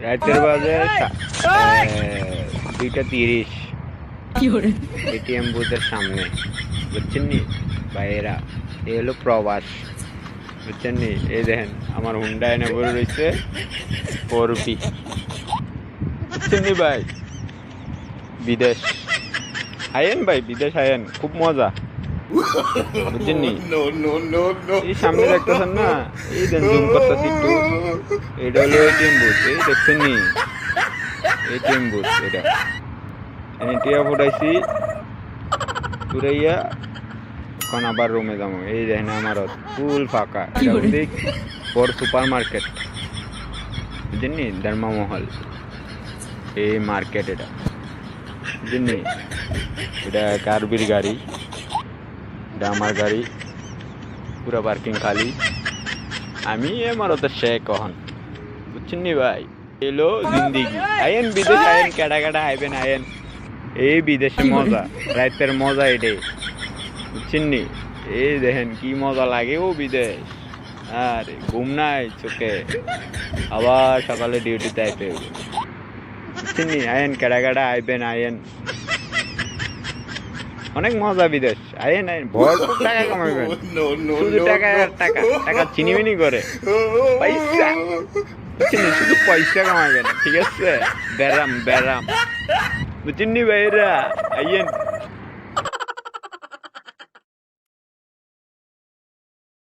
রাতের বাজে 2:30। এটিএম বুথের সামনে, বুঝছেন নি ভাইয়েরা? এই হলো প্রবাস, বুঝছেন নি? এই দেখেন আমার হুন্ডা এনে বলে রয়েছে 4 বুঝছেন নি ভাই? বিদেশ আয়েন ভাই, বিদেশ আয়েন, খুব মজা, বুঝছেন নি? এই সামনে দেখতেছেন না, এই দেন জুম করতেছি একটু, এটা হলো এটিএম বুথ, এই দেখছেন নি? এটিএম বুথ এটা, আমি টিয়া ফুটাইছি পুরাইয়া, এখন আবার রুমে যাবো। এই দেখেন আমার ফুল ফাঁকা, এটা হচ্ছে বড় সুপার মার্কেট, বুঝছেন নি? ধর্মমহল এই মার্কেট, এটা বুঝছেন নি? এটা কার্বির গাড়ি, এটা আমার গাড়ি, পুরা পার্কিং খালি, আমি আমার তো শেখ কখন, বুঝছেন নি ভাই? এলো জিন্দিগি। আয়েন বিদেশ আয়েন, কেডা কেডা আইবেন আয়েন, এই বিদেশে মজা, রাতের মজা এটাই, বুঝছেন নি? এই দেখেন কি মজা লাগে ও বিদেশ, আরে ঘুম নাই চোখে, আবার সকালে ডিউটিতে আইতে হবে, বুঝছেন নি? আয়েন কেডা কেডা আইবেন আয়েন, অনেক মজা বিদেশ, আয়েন আয়েন, ভরপুর টাকা কামাইবেন, শুধু টাকা আর টাকা, টাকা চিনিমিনি করে পয়সা, বুঝছেন নি? শুধু পয়সা কামাইবেন, ঠিক আছে? ব্যারাম ব্যারাম, বুঝছেন নি ভাইরা? আইয়েন।